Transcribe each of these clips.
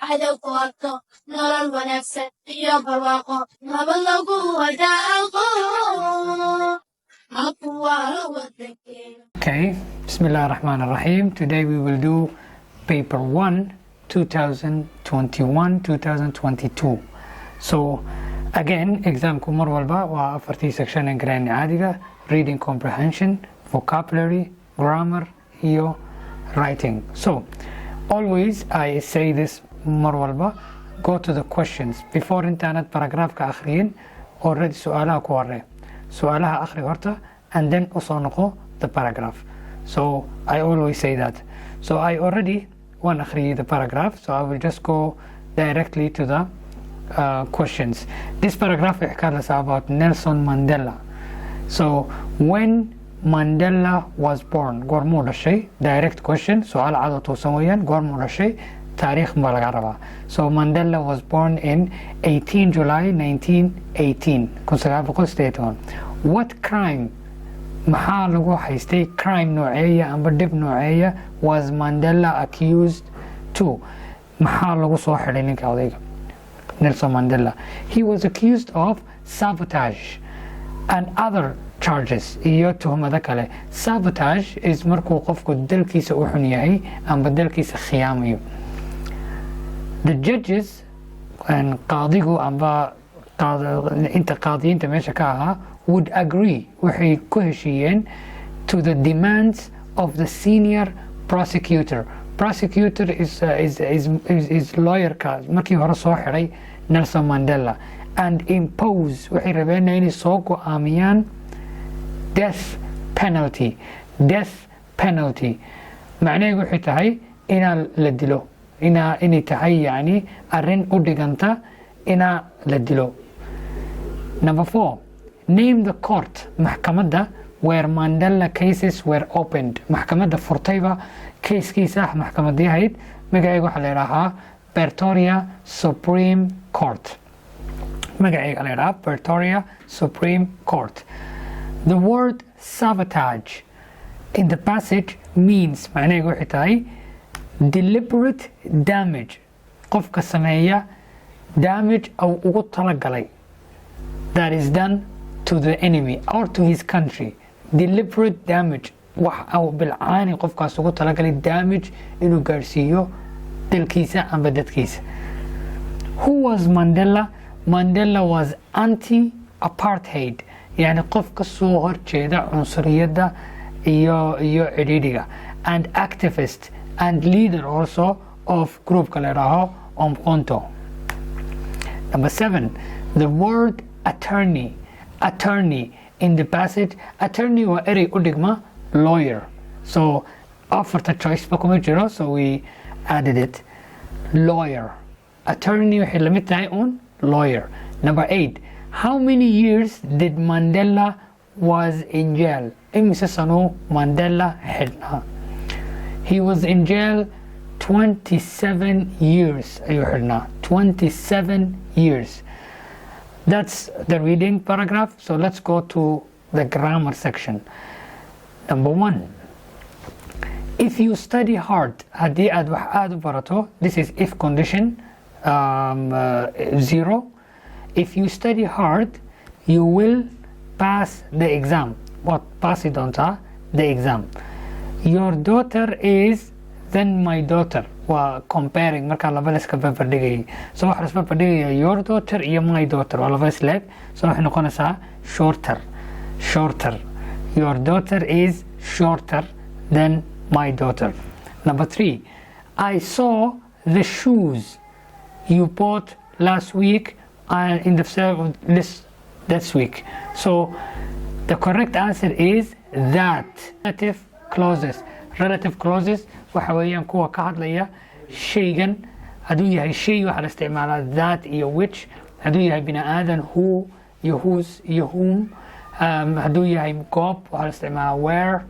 cadow ku arko nolol wanaagsan iyo barwaaqo nabad lagu wadaaqo Okay, Bismillah ar-Rahman ar-Rahim. Today we will do paper 1, 2021-2022. So again, exam ku mar walba waa afartii section ee grade caadiga, reading comprehension, vocabulary, grammar iyo writing. So always I say this mar walba, go to the questions before intaanad paragraafka akhriyin already su'aalaha ku horey. su'aalaha akhri horta and then usoo noqo the paragraph. So I always say that. So I already want akhriyay the paragraph, so I will just go directly to the questions. This paragraph is about Nelson Mandela. So when Mandela was born, gormu dhashay, direct question, su'aal cad toosan weeyaan, gormu dhashay, taariikh ma laga rabaa. So Mandela was born in 18 July 1918. What crime maxaa lagu haystay, crime nooceeya amba dhib nooceeya was Mandela accused to? maxaa lagu soo xidhay ninka odayga Nelson Mandela? He was accused of sabotage and other charges iyo tuhmada kale. Sabotage is markuu qofku dalkiisa u xun yahay amba dalkiisa khiyaamayo. The judges and qaadigu amba inta qaadiyiinta meesha ka ahaa would agree waxay ku heshiiyeen to the demands of the senior prosecutor. Prosecutor is lawyer ka markii hore soo xiray Nelson Mandela, and impose waxay rabeen inay soo go'aamiyaan death penalty. Death penalty macnaheedu waxay tahay inaa la dilo, inay tahay yani arrin u dhiganta inaa la dilo. Number 4, name the court, maxkamadda where Mandela cases were opened. maxkamadda furtayba casekiisa maxkamadii ahayd, magaceega waxaa la yidhaahaa Pretoria Supreme Court. magaceega la yidhahaa Pretoria Supreme Court. The word sabotage in the passage means, macnaheegu waxay tahay deliberate damage, qofka sameeya damage au ugu talagalay, that is done to the enemy or to his country. Deliberate damage, wax au bilcaani qofkaas ugu talagalay damage inuu gaarsiiyo dalkiisa amba dadkiisa. Who was Mandela? Mandela was anti-apartheid, yani qof ka soo horjeeda cunsuriyadda iyo cidhiidhiga, and activist and leader also of groupka la yidhaaho Umkhonto. Number 7, the word attorney. Attorney in the passage, attorney waa erey u dhigma lawyer. So afarta choice ba kuma jiro, so we added it. Lawyer. Attorney waxay la mid tahay un lawyer. Number 8, how many years did Mandela was in jail? Imise sano Mandela xidhnaa? He was in jail 27 years ayuu xidhnaa. 27 years. That's the reading paragraph. So let's go to the grammar section. Number 1, if you study hard, haddii aad wax aad u barato, this is if condition 0. If you study hard, you will pass the exam. What passi doontaa the exam. Your daughter is, then my daughter. waa comparing marka laba la iska barbardhigay. So waxa la iska barbardhigaya your daughter iyo my daughter, waa laba isleeg. So waxay noqonaysaa shorter. Your daughter is shorter than my daughter. Number 3, I saw the shoes you bought last week and in the this week. So the correct answer is that. Relative clauses waxa weeyaan kuwa ka hadlaya shaygan. hadduu yahay shay waxa la isticmaalaa that iyo which. hadduu yahay bini aadan who iyo whose iyo whom. hadduu yahay goob waxa la isticmaalaa where.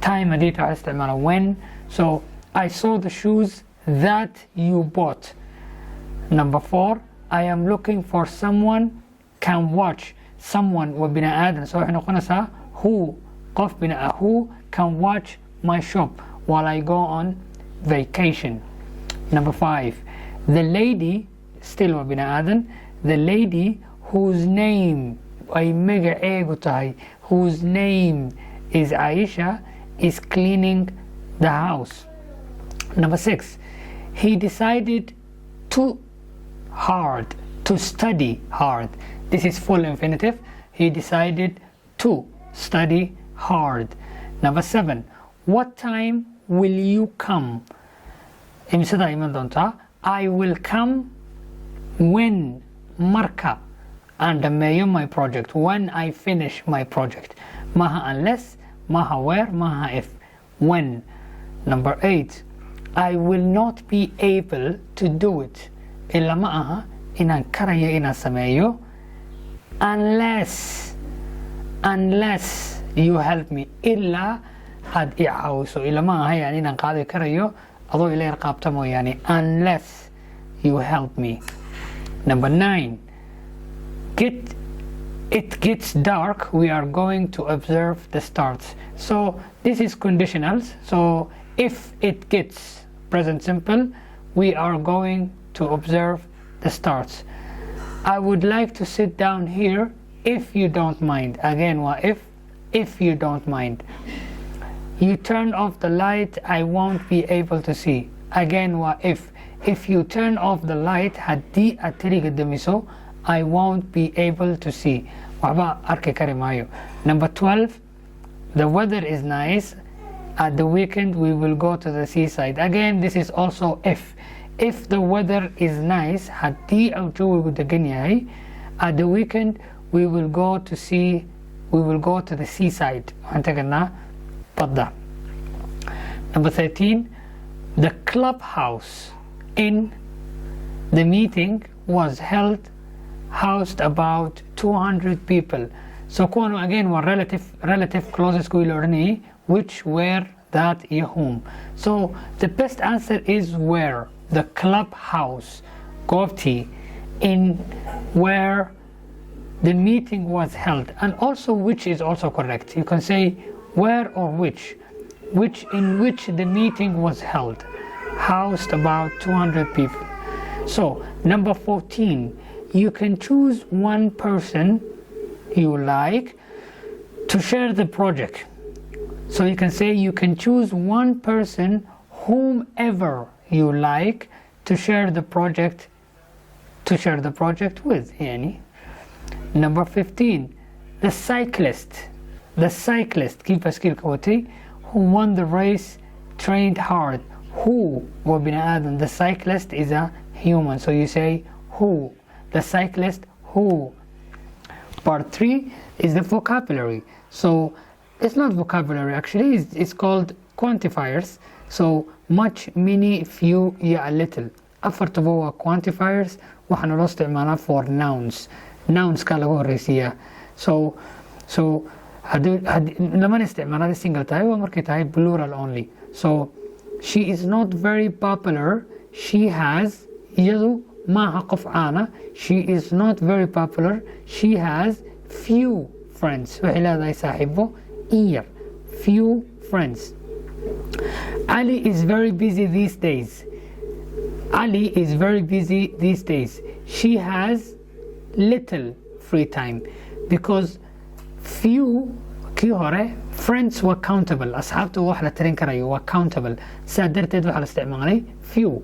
Time haddii waxa la isticmaalaa when. So I saw the shoes that you bought. Number 4, I am looking for someone can watch. Someone waa bini aadan, so waxay noqonaysaa who, qof bini who can watch my shop while I go on vacation. Number 5, the lady still waa bini aadan, the lady whose name ay magaceegu tahay, whose name is Aisha, is cleaning the house. Number 6, he decided to study hard. This is full infinitive. He decided to study hard. Number 7, what time will you come? Imsada iman doontaa. I will come when marka aan dhameeyo my project, when I finish my project. Maha unless, maha where, maha if. When. Number 8, I will not be able to do it. Ila ma aha inaan karayo inaan sameeyo unless you help me. Ila had i caawiso. Ila ma aha yani inaan qaadi karayo adoo ila yar qaabta mooyaane, unless you help me. Number 9, it gets dark, we are going to observe the stars. So this is conditionals. So if it gets, present simple, we are going to observe the stars. I would like to sit down here if you don't mind. Again, if you don't mind. You turn off the light, I won't be able to see. Again, if you turn off the light, haddii aad tiriga damiso, I won't be able to see. Waxba arki kari maayo. Number 12, the weather is nice. At the weekend we will go to the seaside. Again, this is also if. If the weather is nice, haddii uu jawigu degan yahay, at the weekend we will go to the seaside. Waxaan tagnaa badda. Number 13, the clubhouse in the meeting was housed about 200 people. So kuwan again were relative clauses kuwii la oranayay, which, where, that, iyo whom. So the best answer is where. The clubhouse, goobtii, in where the meeting was held. And also which is also correct. You can say where or which in which the meeting was held. Housed about 200 people. So number 14, you can choose one person you like to share the project. So you can say you can choose one person, whomever you like, to share the project with. Yani. Number 15, the cyclist keep a skill who won the race trained hard. Who wa bini aadan, the cyclist is a human, so you say who. The cyclist, who. Part 3 is the vocabulary. So it's not vocabulary actually, it's called quantifiers. So much, many, few, yeah, a little. Afartaba waa quantifiers, waxaana loo isticmaalaa for nouns ka lagu horeysiiyaa. So lamana isticmaalada single tahay, waa markay tahay plural only. So she is not very popular, she has, iyadu maaha qof caana, she is not very popular, she has few friends. Waxay leedahay saaxiibo in few friends. Ali is very busy these days. She has little free time. Because few, kii hore, friends were countable. Asxaabta wax la tirin karayo waa countable. Saa darteed waxaa la isticmaalay few.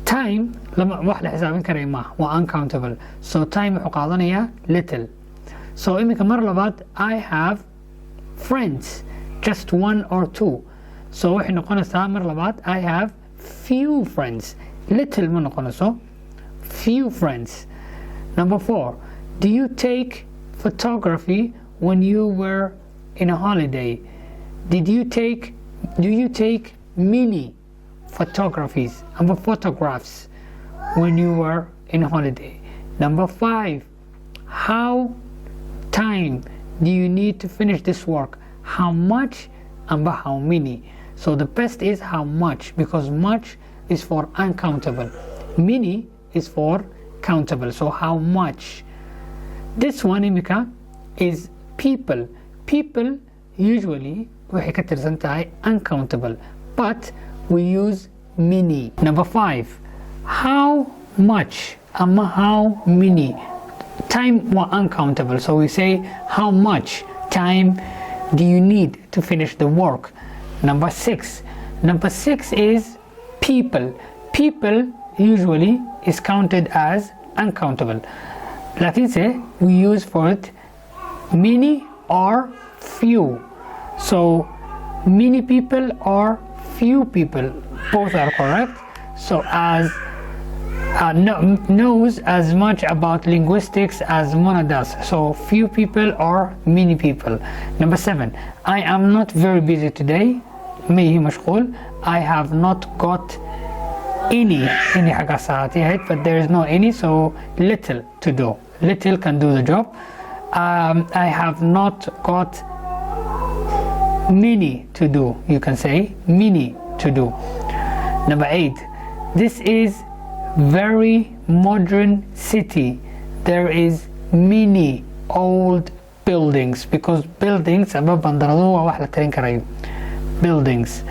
Time wax la xisaabin karayo ma waa uncountable. So time wuxuu qaadanayaa little. So iminka mar labaad, I have friends, just one or two. So waxay noqonaysaa mar labaad, I have few friends. Little ma noqonayso, few friends. Number 4, do you take photography when you were in a holiday? Do you take many photographies and photographs when you were in a holiday? Number 5, how time do you need to finish this work? How much and how many? So the best is how much, because much is for uncountable, many is for countable. So how much? This one imika is people. People usually waxay ka tirsan tahay uncountable, but we use many. Number 5, how much ama how many. Time was uncountable, so we say how much time do you need to finish the work. Number 6 is people. People usually is counted as uncountable. Like I say, we use for it many or few. So many people or few people, both are correct. So as knows as much about linguistics as Mona does. So few people or many people. Number 7, I am not very busy today. Me مشغول. I have not got any حاجة ساعتي, but there is no any, so little to do. Little can do the job. I have not got many to do. You can say many to do. Number 8, this is very modern city. There is many old buildings, because buildings buildings.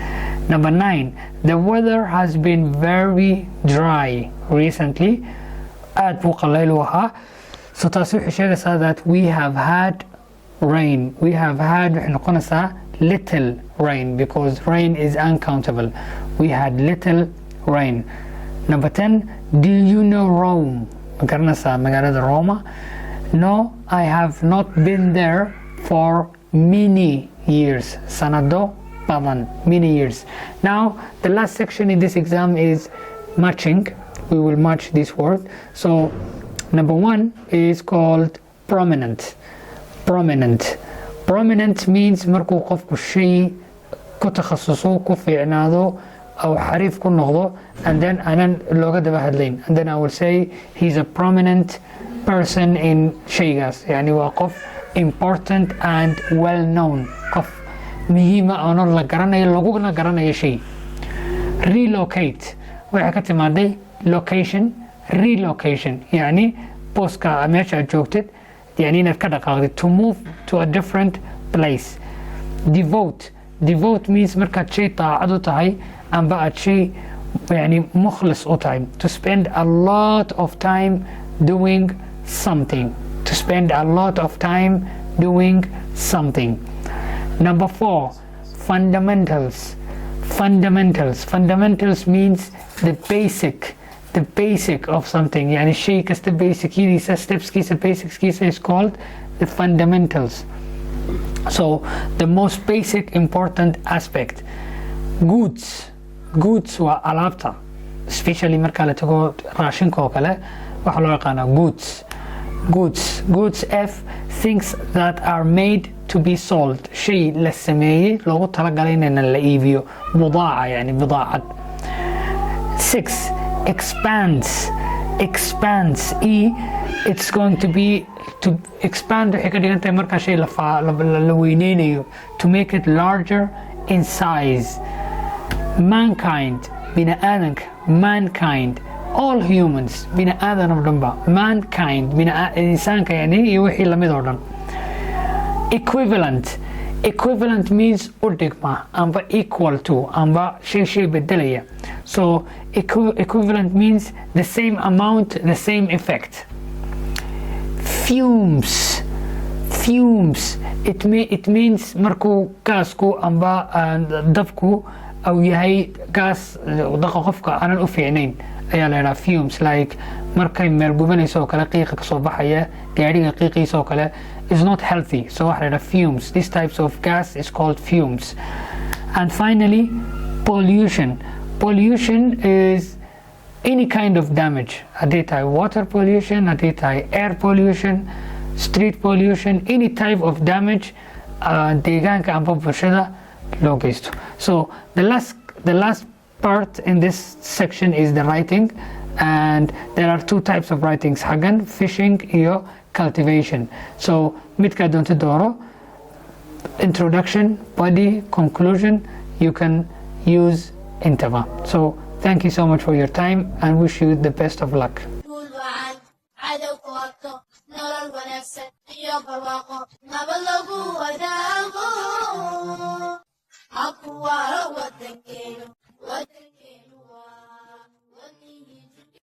Number 9, the weather has been very dry recently. So that we have had rain. We have had little rain, because rain is uncountable. We had little rain. Number 10, do you know Rome? Roma? No, I have not been there for many years. Sanado badan, many years. Now, the last section in this exam is matching. We will match this word. So, number 1 is called prominent. Prominent. Prominent means markuu qofku shay ku takhasuso, ku fiicnaado, أو حريف ku noqdo, and then aanan looga daba hadlayn. And then I will say he's a prominent person in shaygaas. يعني waa qof important and well known. qof muhiima oo la garanayo, laguna garanayo shay. Relocate waxay ka timaaday location. Relocation يعني booska meesha aad joogtid, يعني inaad ka dhaqaaqdid, to move to a different place. Devote. Devote means markaad shay taacad u tahay amba aad shay يعني مخلص u tahay. To spend a lot of time doing something. To spend a lot of time doing something. Number 4, fundamentals. Fundamentals. Fundamentals means the basic of something. يعني شيء كست basic كيسا steps كيسا basics كيسا is called the fundamentals. So the most basic important aspect. Goods. Goods waa alaabta, especially marka la tago raashinka oo kale waxa loo yaqaana goods. Goods F, things that are made to be sold. shay la sameeyay loogu talagalay in la iibiyo. bidaaca يعني بضاعة. 6, expands. It's going to be to expand. waxay ka dhigan tahay marka shay la weyneynayo, to make it larger in size. Mankind, bini aadanka. Mankind, all humans, bini aadan oo dhanba. Mankind, insaanka yani iyo wixii lamid oo dhan. Equivalent means u dhigma amba equal to amba shay bedelaya. So equivalent means the same amount, the same effect. Fumes. It means markuu gaasku amba dabku au yahay gaas daqa qofka aanan u fiicnayn ayaa la yidhaha fumes. Like markay meel gubanayso oo kale qiiqa kasoo baxaya, gaadhiga qiiqiisa oo kale is not healthy, so waxa la yidhaha fumes. These types of gas is called fumes. And finally, pollution is any kind of damage. haddii tahay water pollution, haddii tahay air pollution, street pollution, any type of damage deegaanka amba bulshada loo geysto. So the last part in this section is the writing, and there are 2 types of writings, hagan fishing iyo cultivation. So midka doonta dooro, introduction, body, conclusion, you can use intaba. So thank you so much for your time and wish you the best of luck. nolol wanaagsan iyo barwaaqo nabad lagu wadaago habku waaro wadankeenu